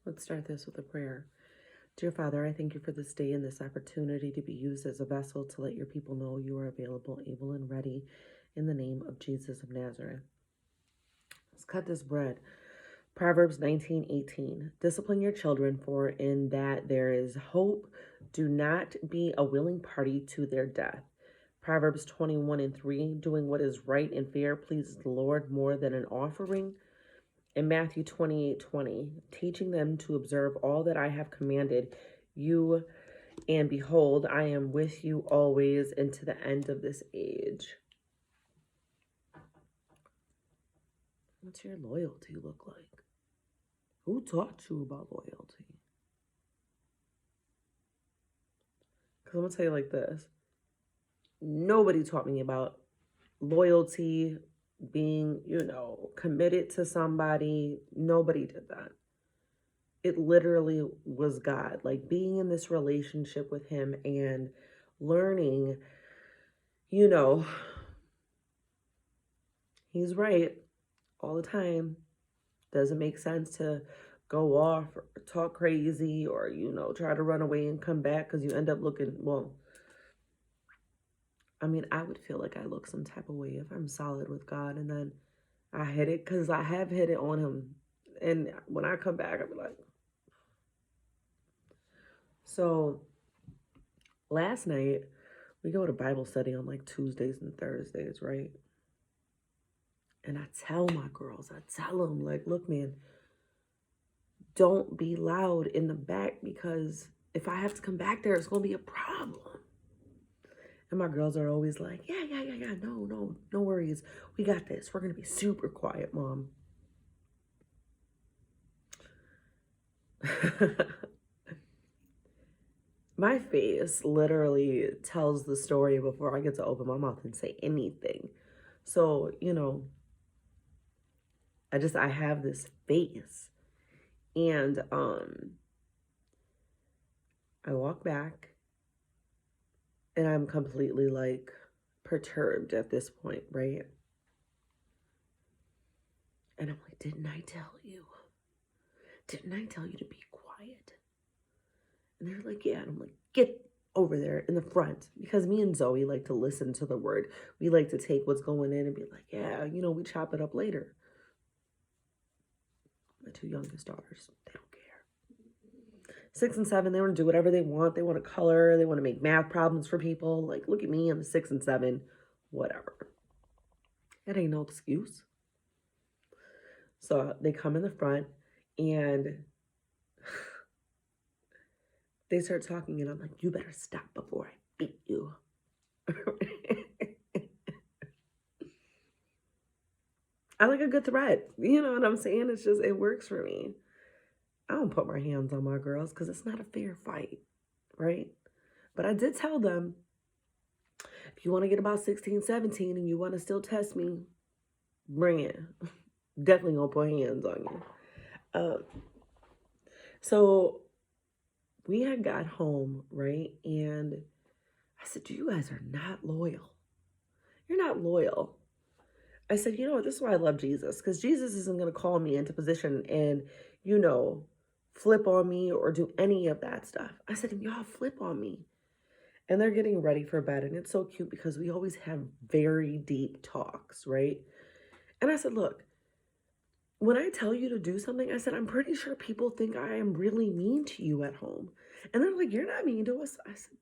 Let's start this with a prayer. Dear Father, I thank you for this day and this opportunity to be used as a vessel to let your people know you are available, able, and ready in the name of Jesus of Nazareth. Let's cut this bread. Proverbs 19:18. Discipline your children, for in that there is hope. Do not be a willing party to their death. Proverbs 21:3. Doing what is right and fair pleases the Lord more than an offering. In Matthew 28:20, teaching them to observe all that I have commanded you, and behold, I am with you always and to the end of this age. What's your loyalty look like? Who taught you about loyalty? Because I'm going to tell you like this. Nobody taught me about loyalty, being, committed to somebody. Nobody did that. It literally was God, like being in this relationship with him and learning, he's right all the time. Doesn't make sense to go off or talk crazy or, try to run away and come back because you end up looking, I would feel like I look some type of way if I'm solid with God and then I hit it, because I have hit it on him. And when I come back, I'll be like. So last night, we go to Bible study on like Tuesdays and Thursdays, right? And I tell my girls, them, like, look, man, don't be loud in the back, because if I have to come back there, it's going to be a problem. And my girls are always like, yeah, no worries. We got this. We're going to be super quiet, Mom. My face literally tells the story before I get to open my mouth and say anything. So, I have this face. And I walk back and I'm completely like perturbed at this point, right? And I'm like, didn't I tell you? Didn't I tell you to be quiet? And they're like, yeah. And I'm like, get over there in the front, because me and Zoe like to listen to the word. We like to take what's going in and be like, yeah, we chop it up later. My two youngest daughters, they don't care. 6 and 7, they want to do whatever they want. They want to color. They want to make math problems for people. Like, look at me, I'm 6 and 7, whatever. That ain't no excuse. So they come in the front and they start talking, and I'm like, you better stop before I beat you. I like a good threat. You know what I'm saying? It's just, it works for me. I don't put my hands on my girls because it's not a fair fight, right? But I did tell them, if you want to get about 16, 17 and you want to still test me, bring it. Definitely gonna put hands on you. So we had got home, right? And I said, you guys are not loyal. You're not loyal. I said, you know what? This is why I love Jesus, because Jesus isn't going to call me into position and, flip on me or do any of that stuff. I said, y'all flip on me. And they're getting ready for bed. And it's so cute because we always have very deep talks, right? And I said, look, when I tell you to do something, I said, I'm pretty sure people think I am really mean to you at home. And they're like, you're not mean to us. I said,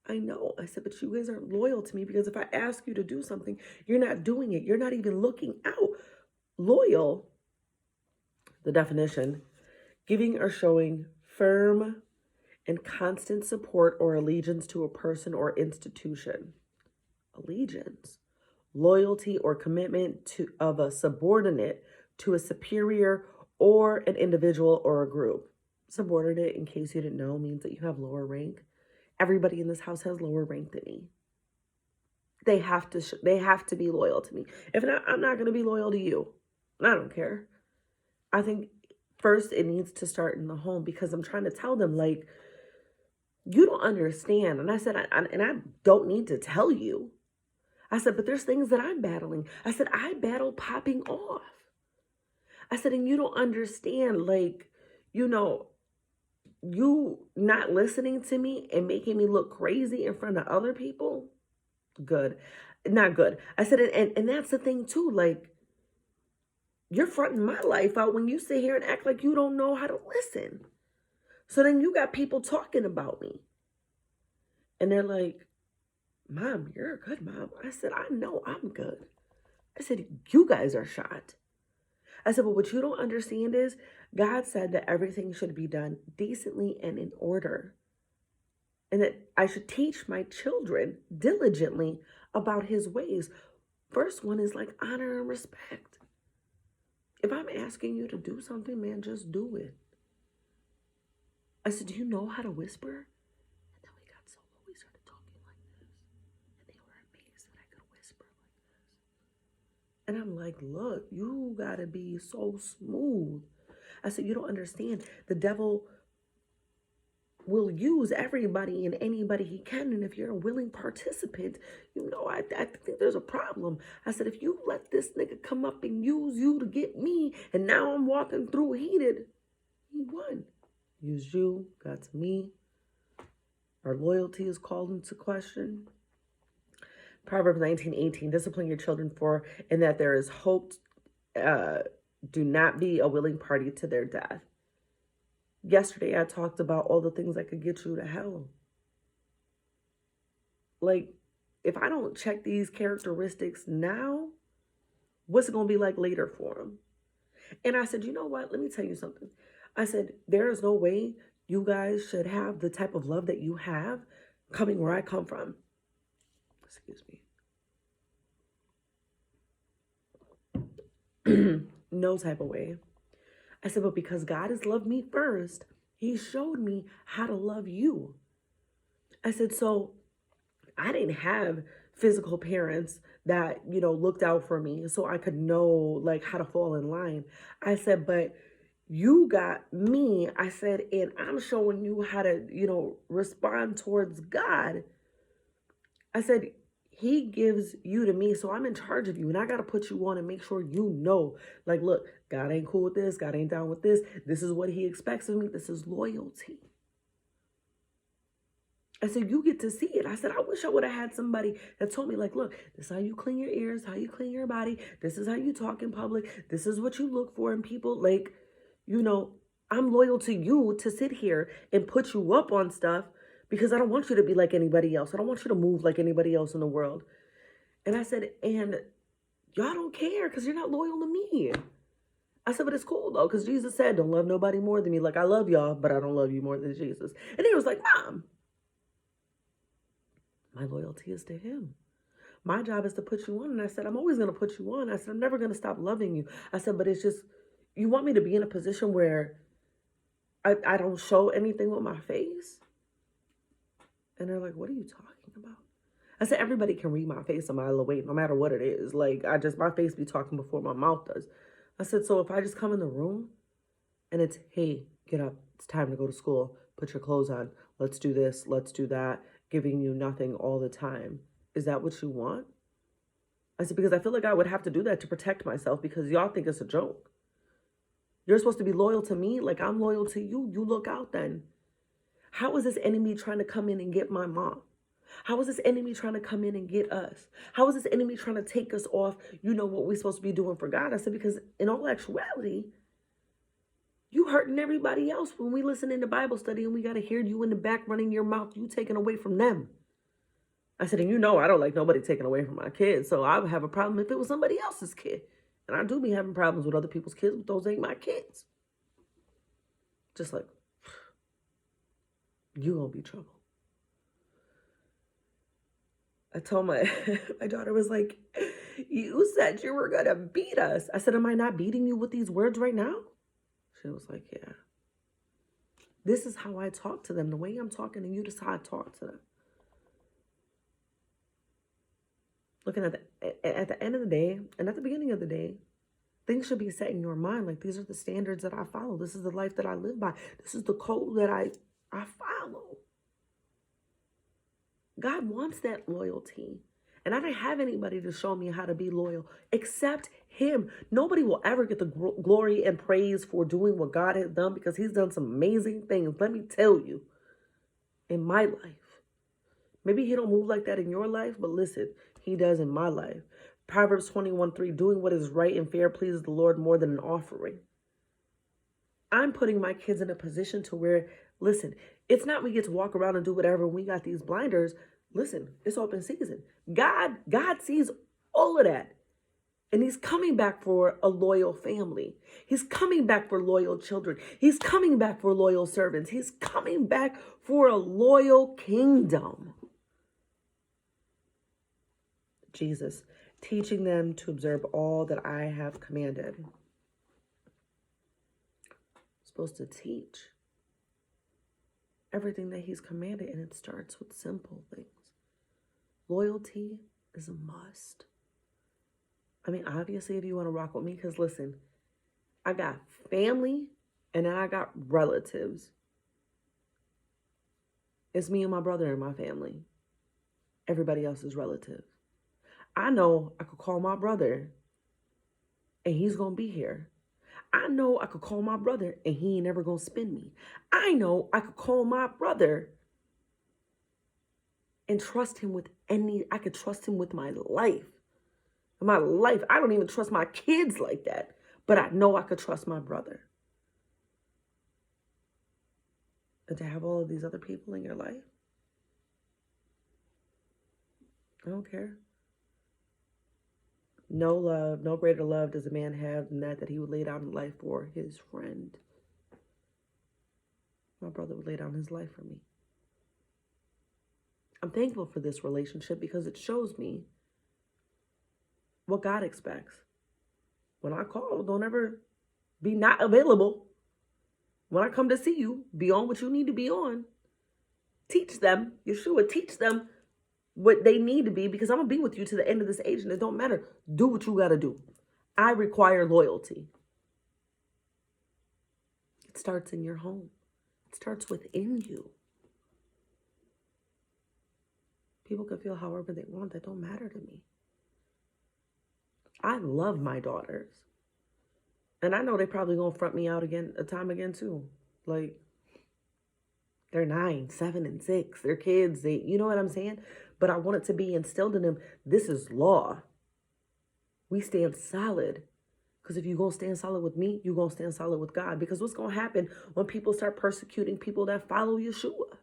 I know. I said, but you guys aren't loyal to me, because if I ask you to do something, you're not doing it. You're not even looking out. Loyal, the definition, giving or showing firm and constant support or allegiance to a person or institution. Allegiance, loyalty or commitment of a subordinate to a superior or an individual or a group. Subordinate, in case you didn't know, means that you have lower rank. Everybody in this house has lower rank than me. They have to be loyal to me. If not, I'm not going to be loyal to you. I don't care. I think first it needs to start in the home, because I'm trying to tell them, like, you don't understand. And I said, I don't need to tell you. I said, but there's things that I'm battling. I said, I battle popping off. I said, and you don't understand, like, you know, you not listening to me and making me look crazy in front of other people. Good. Not good. I said, and that's the thing too. Like, you're fronting my life out when you sit here and act like you don't know how to listen. So then you got people talking about me. And they're like, Mom, you're a good mom. I said, I know I'm good. I said, you guys are shot. I said, but what you don't understand is God said that everything should be done decently and in order. And that I should teach my children diligently about his ways. First one is like honor and respect. If I'm asking you to do something, man, just do it. I said, do you know how to whisper? And then we got so low, we started talking like this. And they were amazed that I could whisper like this. And I'm like, look, you gotta be so smooth. I said, you don't understand. The devil will use everybody and anybody he can. And if you're a willing participant, you know, I think there's a problem. I said, if you let this nigga come up and use you to get me, and now I'm walking through heated, he won. Used you, got to me. Our loyalty is called into question. Proverbs 19:18, discipline your children for in that there is hope. Do not be a willing party to their death. Yesterday, I talked about all the things that could get you to hell. Like, if I don't check these characteristics now, what's it going to be like later for them? And I said, you know what? Let me tell you something. I said, there is no way you guys should have the type of love that you have coming where I come from. Excuse me. No type of way. I said, but because God has loved me first, he showed me how to love you. I said, so I didn't have physical parents that, you know, looked out for me so I could know like how to fall in line. I said, but you got me. I said, and I'm showing you how to, you know, respond towards God. I said, he gives you to me, so I'm in charge of you, and I got to put you on and make sure you know, like, look, God ain't cool with this. God ain't down with this. This is what he expects of me. This is loyalty. I said, you get to see it. I said, I wish I would have had somebody that told me, like, look, this is how you clean your ears, how you clean your body. This is how you talk in public. This is what you look for in people. Like, you know, I'm loyal to you to sit here and put you up on stuff because I don't want you to be like anybody else. I don't want you to move like anybody else in the world. And I said, and y'all don't care because you're not loyal to me. I said, but it's cool though, because Jesus said, don't love nobody more than me. Like, I love y'all, but I don't love you more than Jesus. And he was like, Mom, my loyalty is to him. My job is to put you on. And I said, I'm always going to put you on. I said, I'm never going to stop loving you. I said, but it's just, you want me to be in a position where I don't show anything with my face? And they're like, what are you talking about? I said, everybody can read my face a mile away, no matter what it is. Like, my face be talking before my mouth does. I said, so if I just come in the room and it's, hey, get up, it's time to go to school, put your clothes on, let's do this, let's do that, giving you nothing all the time. Is that what you want? I said, because I feel like I would have to do that to protect myself because y'all think it's a joke. You're supposed to be loyal to me like I'm loyal to you. You look out then. How is this enemy trying to come in and get my mom? How is this enemy trying to come in and get us? How is this enemy trying to take us off, you know, what we're supposed to be doing for God? I said, because in all actuality, you hurting everybody else when we listen in the Bible study and we got to hear you in the back running your mouth, you taking away from them. I said, and you know, I don't like nobody taking away from my kids. So I would have a problem if it was somebody else's kid. And I do be having problems with other people's kids, but those ain't my kids. Just like, you gonna be trouble. I told my daughter was like, you said you were gonna beat us. I said, am I not beating you with these words right now? She was like, yeah. This is how I talk to them. The way I'm talking to you, this is how I talk to them. Looking at the end of the day and at the beginning of the day, things should be set in your mind. Like, these are the standards that I follow. This is the life that I live by. This is the code that I follow. God wants that loyalty. And I didn't have anybody to show me how to be loyal except him. Nobody will ever get the glory and praise for doing what God has done, because he's done some amazing things. Let me tell you, in my life. Maybe he don't move like that in your life, but listen, he does in my life. Proverbs 21:3, doing what is right and fair pleases the Lord more than an offering. I'm putting my kids in a position to where, listen, it's not we get to walk around and do whatever and we got these blinders. Listen, it's open season. God sees all of that. And he's coming back for a loyal family. He's coming back for loyal children. He's coming back for loyal servants. He's coming back for a loyal kingdom. Jesus, teaching them to observe all that I have commanded. I'm supposed to teach everything that he's commanded, and it starts with simple things. Loyalty is a must. I mean, obviously, if you want to rock with me, because listen, I got family and then I got relatives. It's me and my brother and my family. Everybody else is relatives. I know I could call my brother and he's going to be here. I know I could call my brother and he ain't never going to spin me. I know I could call my brother and trust him with I could trust him with my life. My life. I don't even trust my kids like that, but I know I could trust my brother. And to have all of these other people in your life, I don't care. No love, no greater love does a man have than that he would lay down his life for his friend. My brother would lay down his life for me. I'm thankful for this relationship because it shows me what God expects. When I call, don't ever be not available. When I come to see you, be on what you need to be on. Teach them, Yeshua, teach them what they need to be, because I'm going to be with you to the end of this age, and it don't matter. Do what you got to do. I require loyalty. It starts in your home. It starts within you. People can feel however they want. That don't matter to me. I love my daughters. And I know they probably going to front me out a time again too. Like, they're 9, 7, and 6. They're kids. You know what I'm saying? But I want it to be instilled in them. This is law. We stand solid. Because if you're going to stand solid with me, you're going to stand solid with God. Because what's going to happen when people start persecuting people that follow Yeshua?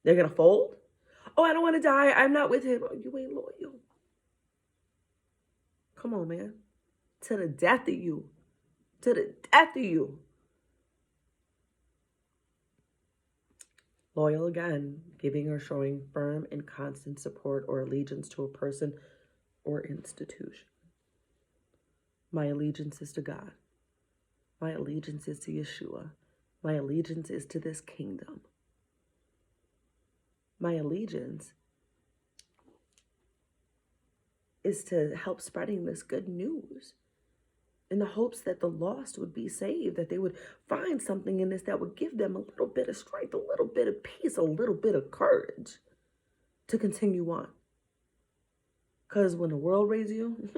They're going to fold? Oh, I don't want to die. I'm not with him. Oh, you ain't loyal. Come on, man. To the death of you. To the death of you. Loyal again, giving or showing firm and constant support or allegiance to a person or institution. My allegiance is to God. My allegiance is to Yeshua. My allegiance is to this kingdom. My allegiance is to help spreading this good news in the hopes that the lost would be saved, that they would find something in this that would give them a little bit of strength, a little bit of peace, a little bit of courage to continue on. Because when the world raises you,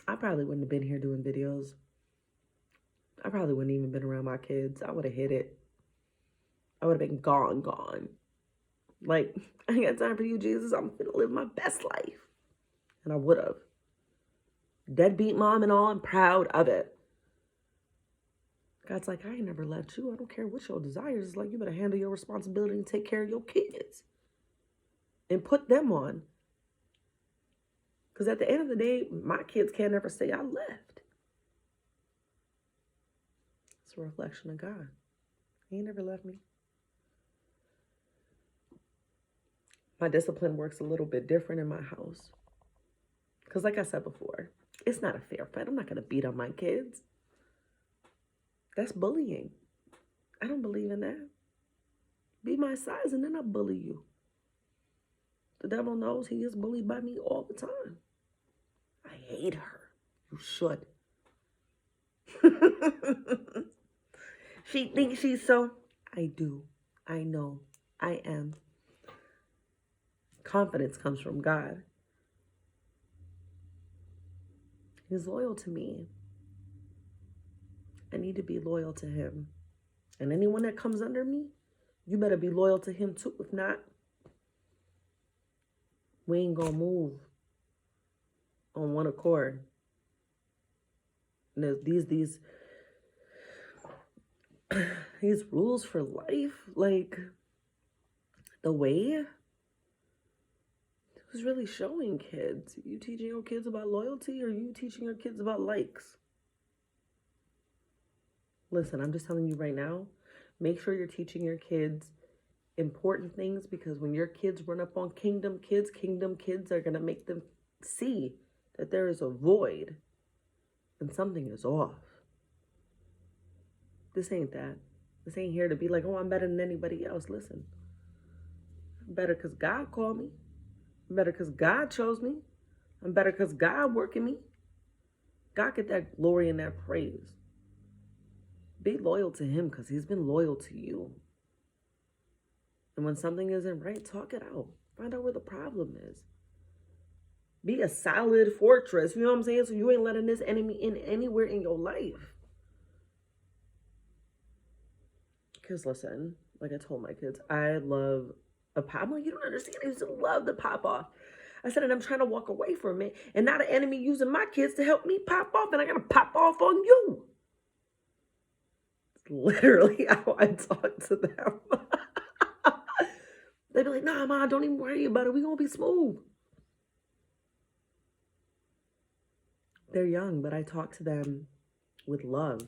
I probably wouldn't have been here doing videos. I probably wouldn't even been around my kids. I would have hit it. I would have been gone. Like, I ain't got time for you, Jesus. I'm going to live my best life. And I would have. Deadbeat mom and all, I'm proud of it. God's like, I ain't never left you. I don't care what your desires is. Like, you better handle your responsibility and take care of your kids. And put them on. Because at the end of the day, my kids can't ever say I left. It's a reflection of God. He ain't never left me. My discipline works a little bit different in my house. Because like I said before, it's not a fair fight. I'm not going to beat on my kids. That's bullying. I don't believe in that. Be my size and then I'll bully you. The devil knows he is bullied by me all the time. I hate her. You should. She thinks she's so... I do. I know I am. Confidence comes from God. He's loyal to me. I need to be loyal to him. And anyone that comes under me, you better be loyal to him too. If not, we ain't gonna move on one accord. And there's these rules for life, like the way who's really showing kids? You teaching your kids about loyalty, or you teaching your kids about likes? Listen, I'm just telling you right now, make sure you're teaching your kids important things, because when your kids run up on kingdom kids are going to make them see that there is a void and something is off. This ain't that. This ain't here to be like, oh, I'm better than anybody else. Listen, I'm better because God called me. I'm better because God chose me. I'm better because God working me. God get that glory and that praise. Be loyal to him because he's been loyal to you. And when something isn't right, talk it out. Find out where the problem is. Be a solid fortress, you know what I'm saying? So you ain't letting this enemy in anywhere in your life. Because listen, like I told my kids, I love a pop. I'm like, you don't understand. I used to love the pop off. I said, and I'm trying to walk away from it. And now the enemy using my kids to help me pop off. And I got to pop off on you. It's literally how I talk to them. They be like, nah, Ma, don't even worry about it. We going to be smooth. They're young, but I talk to them with love.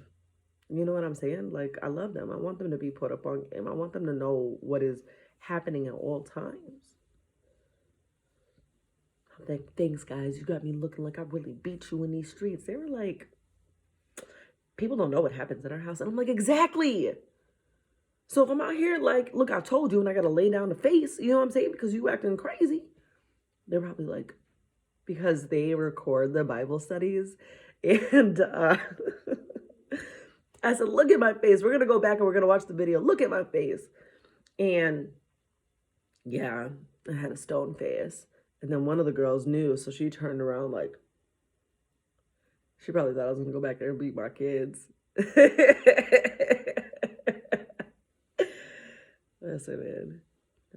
You know what I'm saying? Like, I love them. I want them to be put up on game. I want them to know what is happening at all times. I'm like, thanks, guys. You got me looking like I really beat you in these streets. They were like, people don't know what happens in our house. And I'm like, exactly. So if I'm out here like, look, I told you, and I got to lay down the face, you know what I'm saying? Because you acting crazy. They're probably like, because they record the Bible studies. And I said, look at my face. We're going to go back and we're going to watch the video. Look at my face. And yeah, I had a stone face. And then one of the girls knew, so she turned around like, she probably thought I was going to go back there and beat my kids. Listen, man,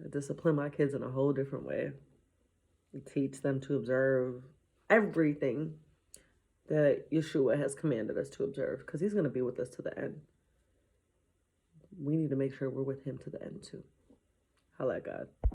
I discipline my kids in a whole different way. We teach them to observe everything that Yeshua has commanded us to observe, because he's going to be with us to the end. We need to make sure we're with him to the end too. Holla at God.